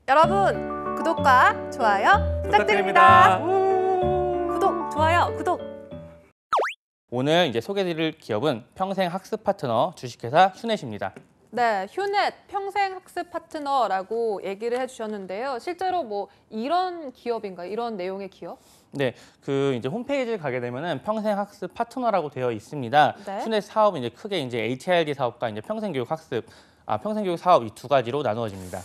여러분, 구독과 좋아요 부탁드립니다. 구독, 좋아요, 구독. 오늘 이제 소개해드릴 기업은 평생학습 파트너 주식회사 휴넷입니다. 네, 휴넷 평생학습 파트너라고 얘기를 해주셨는데요. 실제로 뭐 이런 기업인가요? 이런 내용의 기업? 네, 그 이제 홈페이지를 가게 되면은 평생학습 파트너라고 되어 있습니다. 네. 휴넷 사업은 이제 크게 이제 HRD 사업과 이제 평생교육 학습, 평생교육 사업 이 두 가지로 나누어집니다.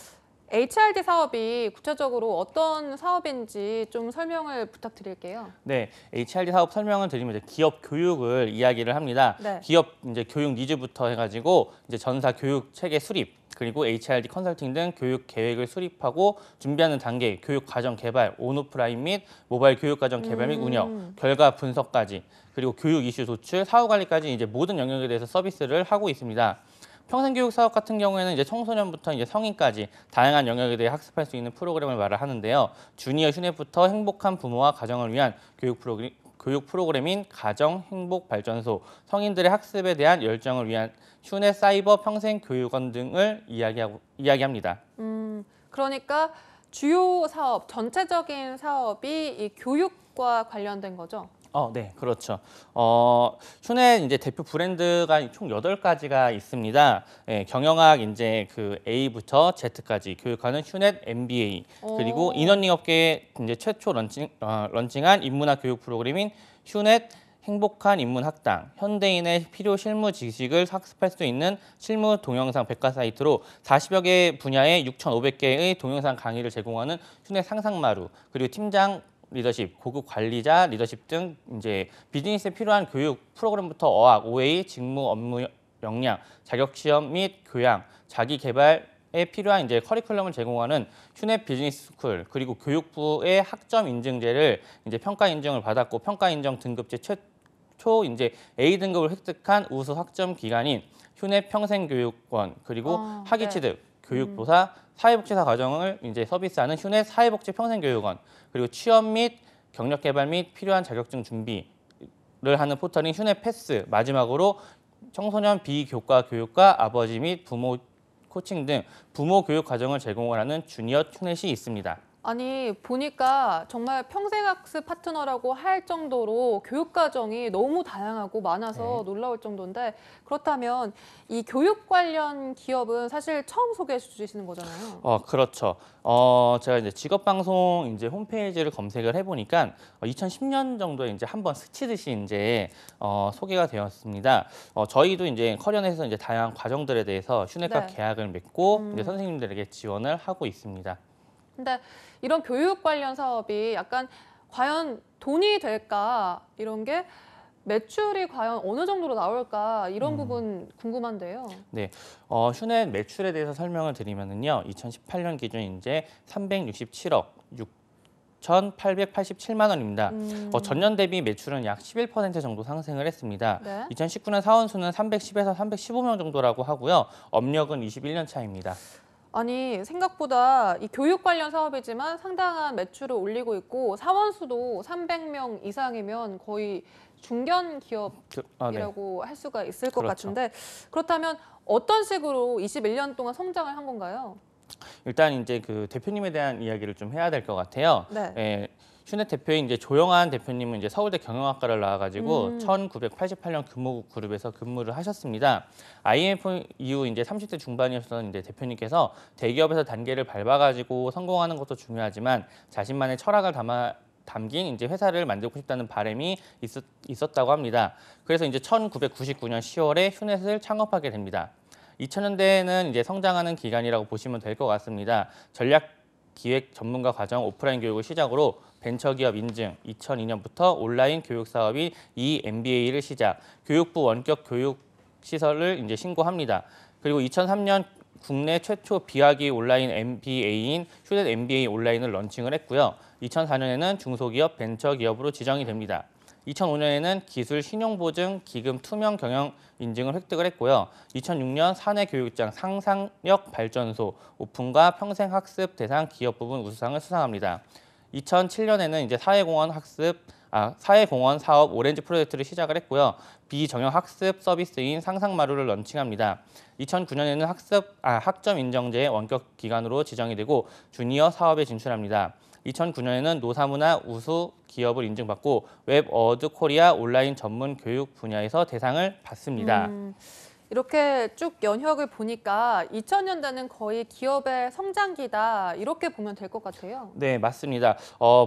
HRD 사업이 구체적으로 어떤 사업인지 좀 설명을 부탁드릴게요. 네, HRD 사업 설명을 드리면 이제 기업 교육을 이야기를 합니다. 네. 기업 이제 교육 니즈부터 해가지고 이제 전사 교육 체계 수립, 그리고 HRD 컨설팅 등 교육 계획을 수립하고 준비하는 단계, 교육 과정 개발, 온오프라인 및 모바일 교육 과정 개발 및 운영, 결과 분석까지, 그리고 교육 이슈 도출, 사후 관리까지 이제 모든 영역에 대해서 서비스를 하고 있습니다. 평생교육 사업 같은 경우에는 이제 청소년부터 이제 성인까지 다양한 영역에 대해 학습할 수 있는 프로그램을 말을 하는데요. 주니어 휴넷부터 행복한 부모와 가정을 위한 교육 프로그램인 가정 행복 발전소, 성인들의 학습에 대한 열정을 위한 휴넷 사이버 평생교육원 등을 이야기합니다. 그러니까 주요 사업, 전체적인 사업이 이 교육과 관련된 거죠? 네, 그렇죠. 휴넷 이제 대표 브랜드가 총 8가지가 있습니다. 예, 경영학 이제 그 A부터 Z까지 교육하는 휴넷 MBA, 그리고 인원링 업계에 이제 최초 런칭한 인문학 교육 프로그램인 휴넷 행복한 인문학당, 현대인의 필요 실무 지식을 학습할 수 있는 실무 동영상 백과 사이트로 40여 개 분야의 6,500개의 동영상 강의를 제공하는 휴넷 상상마루, 그리고 팀장 리더십, 고급 관리자 리더십 등 이제 비즈니스에 필요한 교육 프로그램부터 어학, OA, 직무 업무 역량, 자격 시험 및 교양, 자기 개발에 필요한 이제 커리큘럼을 제공하는 휴넷 비즈니스 스쿨, 그리고 교육부의 학점 인증제를 이제 평가 인증을 받았고 평가 인정 등급제 최초 이제 A 등급을 획득한 우수 학점 기관인 휴넷 평생교육원, 그리고 학위 네. 취득, 교육보사, 사회복지사 과정을 이제 서비스하는 휴넷 사회복지 평생교육원, 그리고 취업 및 경력 개발 및 필요한 자격증 준비를 하는 포털인 휴넷 패스, 마지막으로 청소년 비교과 교육과 아버지 및 부모 코칭 등 부모 교육 과정을 제공하는 주니어 휴넷이 있습니다. 아니, 보니까 정말 평생학습 파트너라고 할 정도로 교육 과정이 너무 다양하고 많아서 놀라울 정도인데, 그렇다면 이 교육 관련 기업은 사실 처음 소개해 주시는 거잖아요. 그렇죠. 제가 이제 직업방송 이제 홈페이지를 검색을 해보니까 2010년 정도에 이제 한번 스치듯이 이제 소개가 되었습니다. 저희도 이제 커리어넷에서 이제 다양한 과정들에 대해서 휴넷과 네. 계약을 맺고 이제 선생님들에게 지원을 하고 있습니다. 근데 이런 교육 관련 사업이 약간 과연 돈이 될까? 이런 게 매출이 과연 어느 정도로 나올까? 이런 부분 궁금한데요. 네, 휴넷 매출에 대해서 설명을 드리면은요, 2018년 기준 이제 367억 6,887만 원입니다. 전년 대비 매출은 약 11% 정도 상승을 했습니다. 네. 2019년 사원수는 310에서 315명 정도라고 하고요. 업력은 21년 차입니다. 아니, 생각보다 이 교육 관련 사업이지만 상당한 매출을 올리고 있고 사원 수도 300명 이상이면 거의 중견 기업이라고 할 수가 있을 것 그렇죠. 같은데, 그렇다면 어떤 식으로 21년 동안 성장을 한 건가요? 일단 이제 그 대표님에 대한 이야기를 좀 해야 될 것 같아요. 네. 예, 휴넷 대표인 이제 조영한 대표님은 이제 서울대 경영학과를 나와가지고 1988년 금호그룹에서 근무를 하셨습니다. IMF 이후 이제 30대 중반이었던 이제 대표님께서 대기업에서 단계를 밟아가지고 성공하는 것도 중요하지만 자신만의 철학을 담긴 이제 회사를 만들고 싶다는 바람이 있었다고 합니다. 그래서 이제 1999년 10월에 휴넷을 창업하게 됩니다. 2000년대에는 이제 성장하는 기간이라고 보시면 될 것 같습니다. 전략 기획 전문가 과정 오프라인 교육을 시작으로 벤처기업 인증, 2002년부터 온라인 교육 사업인 eMBA를 시작, 교육부 원격 교육 시설을 이제 신고합니다. 그리고 2003년 국내 최초 비학위 온라인 MBA인 휴넷 MBA 온라인을 런칭을 했고요. 2004년에는 중소기업 벤처기업으로 지정이 됩니다. 2005년에는 기술 신용보증 기금 투명 경영 인증을 획득을 했고요. 2006년 사내교육장 상상력 발전소 오픈과 평생학습 대상 기업 부분 우수상을 수상합니다. 2007년에는 이제 사회공헌 학습 사회공헌 사업 오렌지 프로젝트를 시작을 했고요. 비정형 학습 서비스인 상상마루를 런칭합니다. 2009년에는 학점 인정제의 원격 기관으로 지정이 되고 주니어 사업에 진출합니다. 2009년에는 노사문화 우수 기업을 인증받고 웹어드 코리아 온라인 전문 교육 분야에서 대상을 받습니다. 이렇게 쭉 연혁을 보니까 2000년대는 거의 기업의 성장기다 이렇게 보면 될 것 같아요. 네, 맞습니다.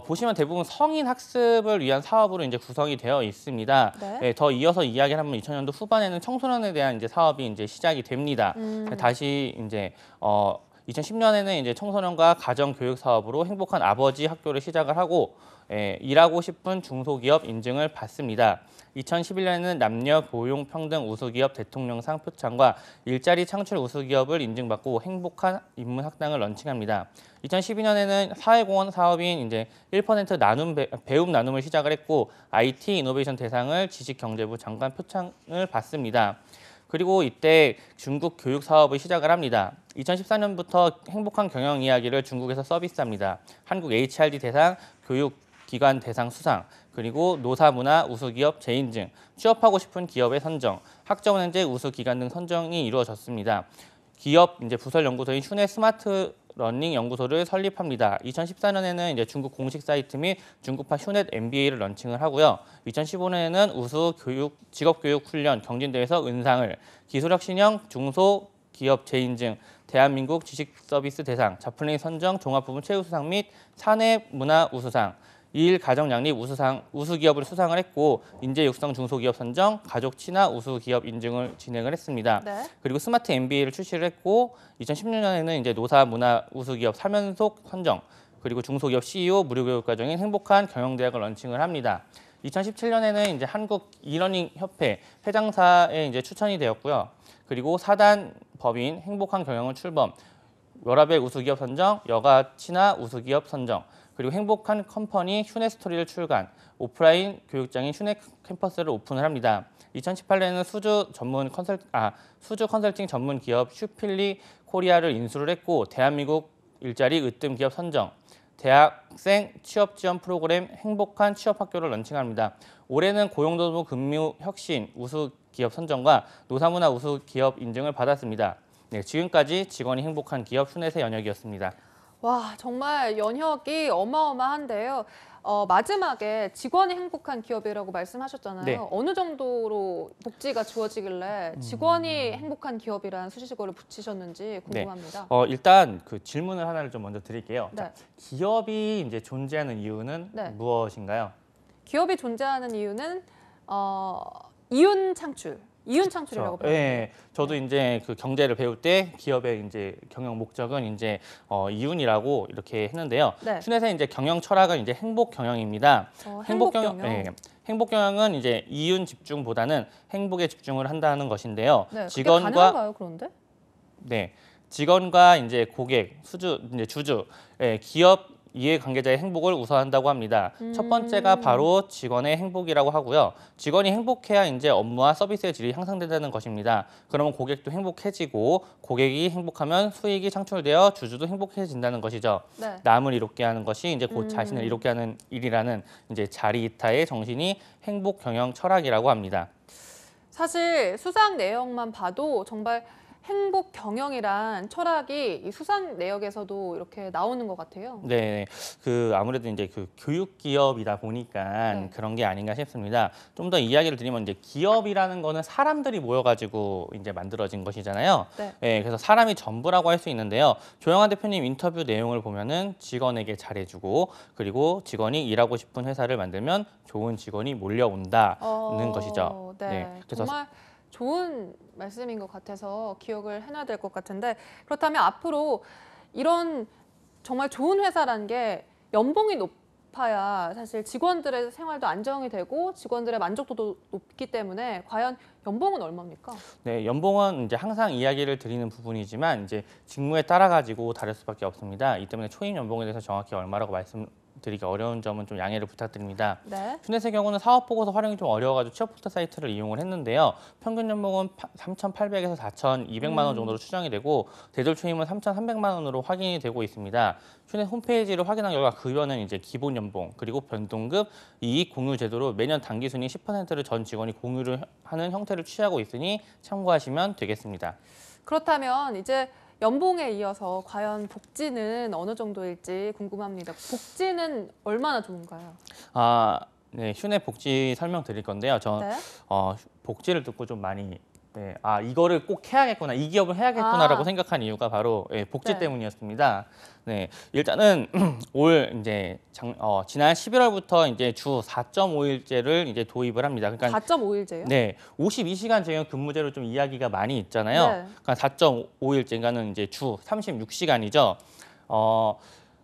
보시면 대부분 성인 학습을 위한 사업으로 이제 구성이 되어 있습니다. 네. 네, 더 이어서 이야기를 하면 2000년도 후반에는 청소년에 대한 이제 사업이 이제 시작이 됩니다. 다시 이제 2010년에는 이제 청소년과 가정 교육 사업으로 행복한 아버지 학교를 시작을 하고 일하고 싶은 중소기업 인증을 받습니다. 2011년에는 남녀 고용 평등 우수기업 대통령상 표창과 일자리 창출 우수기업을 인증받고 행복한 인문학당을 런칭합니다. 2012년에는 사회공헌 사업인 이제 1% 배움 나눔을 시작을 했고 IT 이노베이션 대상을 지식경제부 장관 표창을 받습니다. 그리고 이때 중국 교육 사업을 시작을 합니다. 2014년부터 행복한 경영 이야기를 중국에서 서비스합니다. 한국 HRD 대상, 교육기관 대상 수상, 그리고 노사문화 우수기업 재인증, 취업하고 싶은 기업의 선정, 학점은행제 우수기관 등 선정이 이루어졌습니다. 기업 이제 부설 연구소인 슈네 스마트 러닝 연구소를 설립합니다. 2014년에는 이제 중국 공식 사이트 및 중국파 슈넷 MBA를 런칭을 하고요. 2015년에는 우수 교육 직업교육 훈련 경진대회에서 은상을, 기술혁신형 중소기업 재인증, 대한민국 지식서비스 대상, 자플린 선정 종합부문 최우수상 및 사내문화 우수상, 2일 가정양립 우수기업을 수상을 했고 인재육성 중소기업 선정, 가족 친화 우수기업 인증을 진행을 했습니다. 네. 그리고 스마트 MBA를 출시를 했고 2016년에는 이제 노사문화 우수기업 3연속 선정, 그리고 중소기업 CEO 무료교육 과정인 행복한 경영대학을 런칭을 합니다. 2017년에는 이제 한국 이러닝 협회 회장사에 이제 추천이 되었고요. 그리고 4단 법인 행복한 경영을 출범, 워라벨 우수기업 선정, 여가 친화 우수기업 선정, 그리고 행복한 컴퍼니 휴네스토리를 출간, 오프라인 교육장인 휴네 캠퍼스를 오픈을 합니다. 2018년에는 수주 컨설팅 전문 기업 슈필리 코리아를 인수를 했고 대한민국 일자리 으뜸 기업 선정, 대학생 취업 지원 프로그램 행복한 취업학교를 런칭합니다. 올해는 고용노동 근무 혁신 우수 기업 선정과 노사문화 우수 기업 인증을 받았습니다. 네, 지금까지 직원이 행복한 기업 휴넷의 연혁이었습니다. 와, 정말 연혁이 어마어마한데요. 마지막에 직원이 행복한 기업이라고 말씀하셨잖아요. 네. 어느 정도로 복지가 주어지길래 직원이 행복한 기업이라는 수식어를 붙이셨는지 궁금합니다. 일단 그 질문을 하나를 좀 먼저 드릴게요. 네. 자, 기업이 이제 존재하는 이유는 네. 무엇인가요? 기업이 존재하는 이유는 이윤 창출이라고 표현해요. 네, 저도 이제 그 경제를 배울 때 기업의 이제 경영 목적은 이제 이윤이라고 이렇게 했는데요. 네. 슈넷의 이제 경영 철학은 이제 행복 경영입니다. 행복 경영. 네, 행복 경영은 이제 이윤 집중보다는 행복에 집중을 한다는 것인데요. 네, 그게 가능한가요, 그런데? 네, 직원과 이제 고객, 이제 주주, 기업 이해관계자의 행복을 우선한다고 합니다. 첫 번째가 바로 직원의 행복이라고 하고요. 직원이 행복해야 이제 업무와 서비스의 질이 향상된다는 것입니다. 그러면 고객도 행복해지고 고객이 행복하면 수익이 창출되어 주주도 행복해진다는 것이죠. 네. 남을 이롭게 하는 것이 이제 곧 자신을 이롭게 하는 일이라는 이제 자리이타의 정신이 행복 경영 철학이라고 합니다. 사실 수상 내역만 봐도 정말 행복 경영이란 철학이 이 수상 내역에서도 이렇게 나오는 것 같아요. 네, 그 아무래도 이제 그 교육 기업이다 보니까 네. 그런 게 아닌가 싶습니다. 좀 더 이야기를 드리면 이제 기업이라는 거는 사람들이 모여가지고 이제 만들어진 것이잖아요. 네. 그래서 사람이 전부라고 할 수 있는데요. 조영환 대표님 인터뷰 내용을 보면은 직원에게 잘해주고 그리고 직원이 일하고 싶은 회사를 만들면 좋은 직원이 몰려온다는 것이죠. 네. 그래서 정말 좋은 말씀인 것 같아서 기억을 해놔야 될 것 같은데 그렇다면 앞으로 이런 정말 좋은 회사라는 게 연봉이 높아야 사실 직원들의 생활도 안정이 되고 직원들의 만족도도 높기 때문에 과연 연봉은 얼마입니까? 네, 연봉은 이제 항상 이야기를 드리는 부분이지만 이제 직무에 따라 가지고 다를 수밖에 없습니다. 이 때문에 초임 연봉에 대해서 정확히 얼마라고 드리기 어려운 점은 좀 양해를 부탁드립니다. 네. 휴넷의 경우는 사업 보고서 활용이 좀 어려워가지고 취업 포털 사이트를 이용을 했는데요. 평균 연봉은 3,800에서 4,200만 원 정도로 추정이 되고 대졸 초임은 3,300만 원으로 확인이 되고 있습니다. 휴넷 홈페이지를 확인한 결과 급여는 이제 기본 연봉 그리고 변동급, 이익 공유 제도로 매년 당기 순위 10%를 전 직원이 공유를 하는 형태를 취하고 있으니 참고하시면 되겠습니다. 그렇다면 이제 연봉에 이어서 과연 복지는 어느 정도일지 궁금합니다. 복지는 얼마나 좋은가요? 네, 휴넷 복지 설명드릴 건데요. 네. 복지를 듣고 좀 많이 이거를 꼭 해야겠구나, 이 기업을 해야겠구나라고 아. 생각한 이유가 바로 복지 네. 때문이었습니다. 네, 일단은 지난 11월부터 이제 주 4.5일제를 이제 도입을 합니다. 그러니까 4.5일제요? 네, 52시간 제형 근무제로 좀 이야기가 많이 있잖아요. 네. 그러니까 4.5일제가는 이제 주 36시간이죠.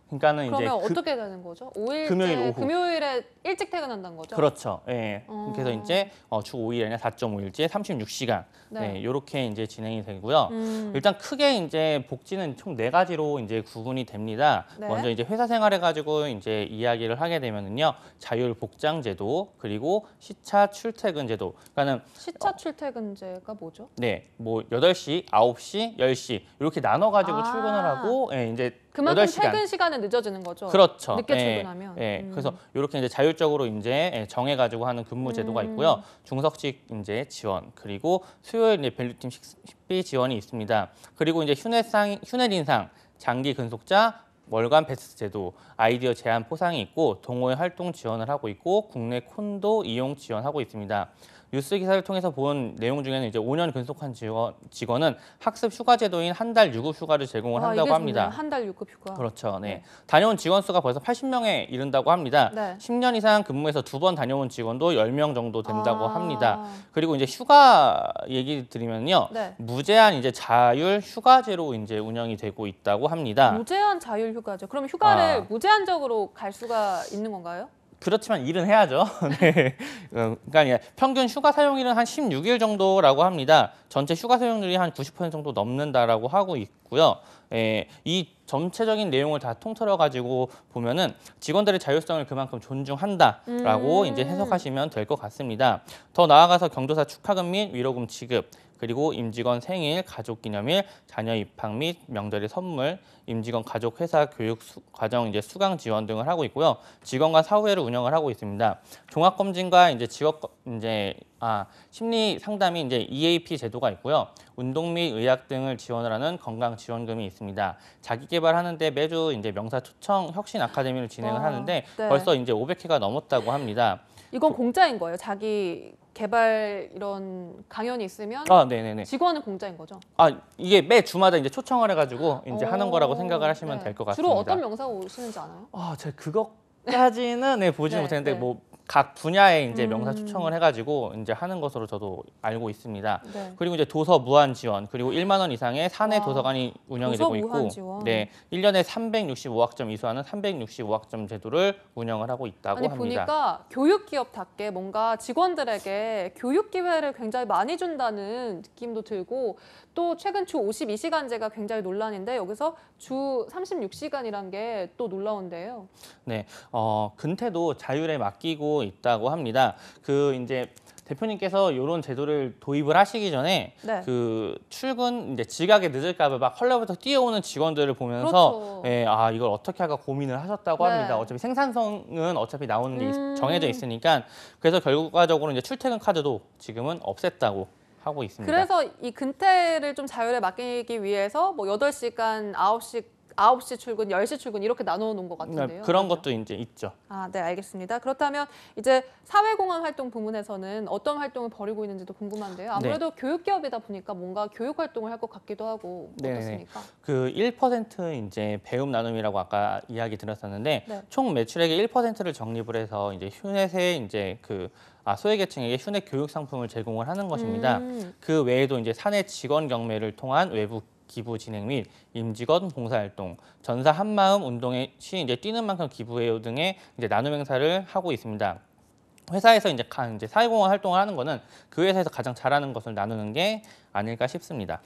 그러니까는 이제 그러면 어떻게 되는 거죠? 5일째 금요일 오후. 금요일에 일찍 퇴근한다는 거죠? 그렇죠. 예. 그래서 이제 주 5일 아니라 4.5일제 36시간. 네. 이렇게 이제 진행이 되고요. 일단 크게 이제 복지는 총 4가지로 이제 구분이 됩니다. 네. 먼저 이제 회사 생활해 가지고 이제 이야기를 하게 되면은요. 자율 복장 제도, 그리고 시차 출퇴근 제도. 그러니까는 시차 출퇴근제가 뭐죠? 네, 뭐 8시, 9시, 10시 이렇게 나눠 가지고 출근을 하고 이제 그만큼 8시간. 퇴근 시간은 늦어지는 거죠? 그렇죠. 늦게 예, 출근하면. 예. 그래서 이렇게 이제 자율적으로 이제 정해가지고 하는 근무 제도가 있고요. 중석직 이제 지원, 그리고 수요일 이제 밸류팀 식비 지원이 있습니다. 그리고 이제 휴넷 인상, 장기 근속자, 월간 패스 제도, 아이디어 제안 포상이 있고 동호회 활동 지원을 하고 있고 국내 콘도 이용 지원하고 있습니다. 뉴스 기사를 통해서 본 내용 중에는 이제 5년 근속한 직원은 학습 휴가 제도인 한 달 유급 휴가를 제공을 한다고 합니다. 한 달 유급 휴가. 그렇죠. 네. 네. 다녀온 직원 수가 벌써 80명에 이른다고 합니다. 네. 10년 이상 근무해서 2번 다녀온 직원도 10명 정도 된다고 아. 합니다. 그리고 이제 휴가 얘기 드리면요. 네. 무제한 이제 자율 휴가제로 이제 운영이 되고 있다고 합니다. 무제한 자율 휴가죠. 그럼 휴가를 아. 무제한적으로 갈 수가 있는 건가요? 그렇지만 일은 해야죠. 네. 그러니까 평균 휴가 사용일은 한 16일 정도라고 합니다. 전체 휴가 사용률이 한 90% 정도 넘는다라고 하고 있고요. 이 전체적인 내용을 다 통틀어 가지고 보면은 직원들의 자율성을 그만큼 존중한다라고 이제 해석하시면 될 것 같습니다. 더 나아가서 경조사 축하금 및 위로금 지급, 그리고 임직원 생일, 가족기념일, 자녀 입학 및 명절의 선물, 임직원 가족 회사 교육 과정 이제 수강 지원 등을 하고 있고요. 직원 간 사후회를 운영을 하고 있습니다. 종합 검진과 이제 심리 상담이 이제 EAP 제도가 있고요. 운동 및 의학 등을 지원을 하는 건강 지원금이 있습니다. 자기 개발하는데 매주 이제 명사 초청 혁신 아카데미를 진행을 하는데 네. 벌써 이제 500회가 넘었다고 합니다. 이건 공짜인 거예요? 자기 개발 이런 강연이 있으면 네네네. 직원은 공짜인 거죠? 이게 매 주마다 이제 초청을 해가지고 이제 하는 거라고 생각을 하시면 네. 될 것 같습니다. 주로 어떤 명사가 오시는지 아나요? 제가 그것까지는 보지 네, 못했는데 네. 뭐 각 분야에 이제 명사 초청을 해가지고 이제 하는 것으로 저도 알고 있습니다. 네. 그리고 이제 도서 무한 지원, 그리고 1만 원 이상의 사내 와, 도서관이 운영이 도서 되고 무한 있고, 지원. 네, 1년에 365학점 이수하는 365학점 제도를 운영을 하고 있다고 합니다. 보니까 교육기업답게 뭔가 직원들에게 교육 기회를 굉장히 많이 준다는 느낌도 들고 또 최근 주 52시간제가 굉장히 논란인데 여기서 주 36시간이란 게 또 놀라운데요. 네, 근태도 자율에 맡기고 있다고 합니다. 이제 대표님께서 이런 제도를 도입을 하시기 전에 네. 출근 이제 지각에 늦을까 봐 컬러부터 뛰어오는 직원들을 보면서 그렇죠. 이걸 어떻게 할까 고민을 하셨다고 네. 합니다. 어차피 생산성은 어차피 나오는 게 정해져 있으니까 그래서 결과적으로 이제 출퇴근 카드도 지금은 없앴다고 하고 있습니다. 그래서 이 근태를 좀 자율에 맡기기 위해서 뭐 8시간, 9시 출근, 10시 출근 이렇게 나눠 놓은 것 같은데요. 그런 맞죠? 것도 이제 있죠. 네, 알겠습니다. 그렇다면 이제 사회공헌 활동 부문에서는 어떤 활동을 벌이고 있는지도 궁금한데요. 아무래도 교육기업이다 보니까 뭔가 교육 활동을 할 것 같기도 하고 어떻습니까? 1% 이제 배움 나눔이라고 아까 이야기 드렸었는데 네. 총 매출액의 1%를 적립을 해서 이제 휴넷에 이제 소외계층에게 휴넷 교육 상품을 제공을 하는 것입니다. 그 외에도 이제 사내 직원 경매를 통한 외부 기부 진행 및 임직원 봉사활동, 전사 한마음 운동에 이제 뛰는 만큼 기부해요 등의 이제 나눔 행사를 하고 있습니다. 회사에서 이제 사회공헌 활동을 하는 거는 그 회사에서 가장 잘하는 것을 나누는 게 아닐까 싶습니다.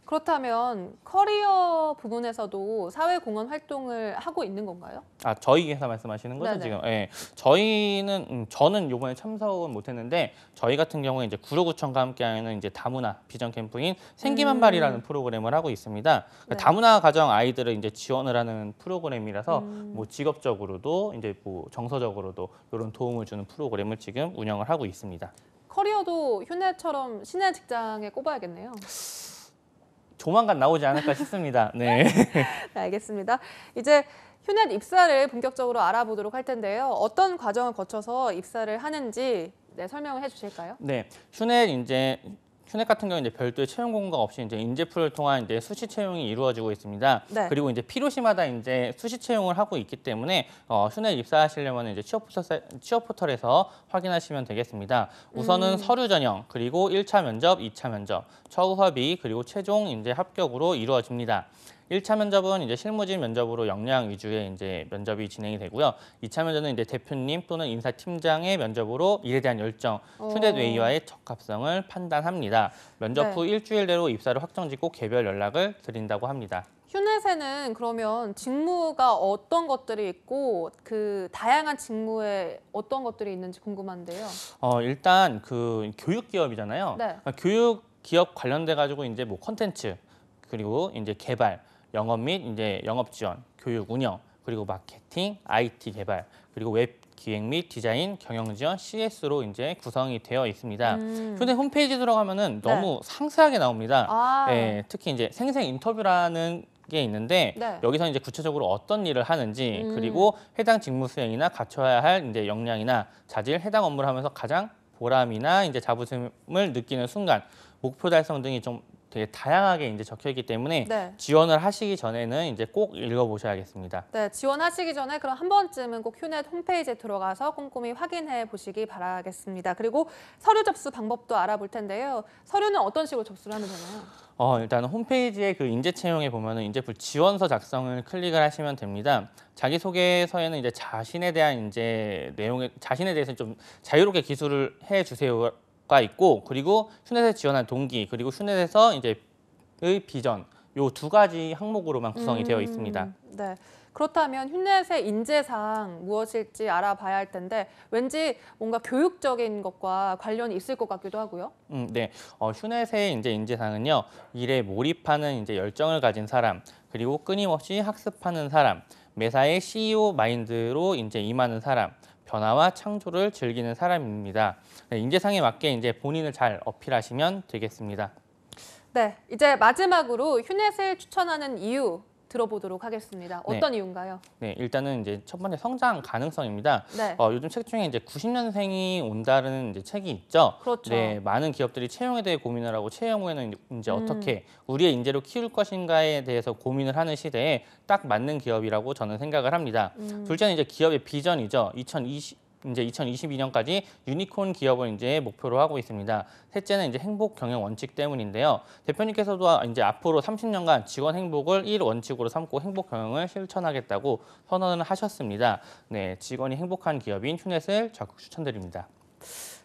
그렇다면 커리어 부분에서도 사회공헌 활동을 하고 있는 건가요? 아, 저희 회사 말씀하시는 거죠, 네네. 지금? 예. 저희는 저는 요번에 참석은 못 했는데 저희 같은 경우에 이제 구로구청과 함께하는 이제 다문화 비전 캠프인 생기만발이라는 프로그램을 하고 있습니다. 네. 다문화 가정 아이들을 이제 지원을 하는 프로그램이라서 음. 뭐 직업적으로도 이제 뭐 정서적으로도 이런 도움을 주는 프로그램을 지금 운영을 하고 있습니다. 커리어도 휴넷처럼 신의 직장에 꼽아야겠네요. 조만간 나오지 않을까 싶습니다. 네. 네, 알겠습니다. 이제 휴넷 입사를 본격적으로 알아보도록 할 텐데요. 어떤 과정을 거쳐서 입사를 하는지 설명을 해주실까요? 네, 휴넷 같은 경우는 이제 별도의 채용 공고가 없이 이제 인재풀을 통한 이제 수시 채용이 이루어지고 있습니다. 네. 그리고 이제 필요시마다 이제 수시 채용을 하고 있기 때문에 휴넷 입사하시려면 이제 취업 포털에서 확인하시면 되겠습니다. 우선은 서류 전형, 그리고 1차 면접, 2차 면접, 처우 협의, 그리고 최종 이제 합격으로 이루어집니다. 1차 면접은 이제 실무진 면접으로 역량 위주의 이제 면접이 진행이 되고요. 2차 면접은 이제 대표님 또는 인사팀장의 면접으로 일에 대한 열정, 휴넷 웨이와의 적합성을 판단합니다. 면접 후 일주일 내로 입사를 확정짓고 개별 연락을 드린다고 합니다. 휴넷에는 그러면 직무가 어떤 것들이 있고 그 다양한 직무에 어떤 것들이 있는지 궁금한데요. 일단 그 교육 기업이잖아요. 네. 교육 기업 관련돼 가지고 이제 뭐 콘텐츠 그리고 이제 개발, 영업 및 이제 영업 지원, 교육 운영, 그리고 마케팅, IT 개발, 그리고 웹 기획 및 디자인, 경영 지원, CS로 이제 구성이 되어 있습니다. 휴대 홈페이지 들어가면은 너무 상세하게 나옵니다. 아. 예, 특히 이제 생생 인터뷰라는 게 있는데 네. 여기서 이제 구체적으로 어떤 일을 하는지 그리고 해당 직무 수행이나 갖춰야 할 이제 역량이나 자질, 해당 업무를 하면서 가장 보람이나 이제 자부심을 느끼는 순간, 목표 달성 등이 좀 되게 다양하게 이제 적혀 있기 때문에 네. 지원을 하시기 전에는 이제 꼭 읽어보셔야겠습니다. 네, 지원하시기 전에 그럼 한 번쯤은 꼭 휴넷 홈페이지에 들어가서 꼼꼼히 확인해 보시기 바라겠습니다. 그리고 서류 접수 방법도 알아볼 텐데요. 서류는 어떤 식으로 접수를 하면 되나요? 일단 홈페이지에 그 인재 채용에 보면은 인재풀 지원서 작성을 클릭을 하시면 됩니다. 자기소개서에는 이제 자신에 대한 이제 자신에 대해서 좀 자유롭게 기술을 해 주세요가 있고, 그리고 휴넷에 지원한 동기, 그리고 휴넷에서 이제 의 비전, 요 두 가지 항목으로만 구성이 되어 있습니다. 네. 그렇다면 휴넷의 인재사항 무엇일지 알아봐야 할 텐데 왠지 뭔가 교육적인 것과 관련이 있을 것 같기도 하고요. 네. 휴넷의 이제 인재상은요, 일에 몰입하는 이제 열정을 가진 사람, 그리고 끊임없이 학습하는 사람, 매사에 CEO 마인드로 이제 임하는 사람, 변화와 창조를 즐기는 사람입니다. 네, 인재상에 맞게 이제 본인을 잘 어필하시면 되겠습니다. 네, 이제 마지막으로 휴넷을 추천하는 이유 들어보도록 하겠습니다. 어떤 이유인가요? 네, 일단은 이제 첫 번째 성장 가능성입니다. 네. 요즘 책 중에 이제 90년생이 온다는 이제 책이 있죠. 그렇죠. 네, 많은 기업들이 채용에 대해 고민을 하고 채용 후에는 이제 어떻게 우리의 인재로 키울 것인가에 대해서 고민을 하는 시대에 딱 맞는 기업이라고 저는 생각을 합니다. 둘째는 이제 기업의 비전이죠. 2022년까지 유니콘 기업을 이제 목표로 하고 있습니다. 셋째는 이제 행복 경영 원칙 때문인데요. 대표님께서도 이제 앞으로 30년간 직원 행복을 1원칙으로 삼고 행복 경영을 실천하겠다고 선언을 하셨습니다. 네, 직원이 행복한 기업인 휴넷을 적극 추천드립니다.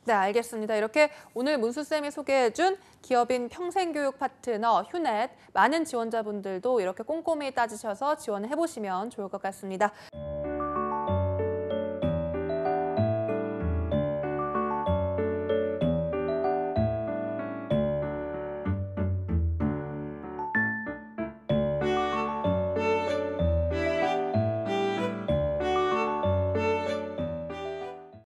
네, 알겠습니다. 이렇게 오늘 문수쌤이 소개해준 기업인 평생교육 파트너 휴넷 많은 지원자분들도 이렇게 꼼꼼히 따지셔서 지원을 해보시면 좋을 것 같습니다.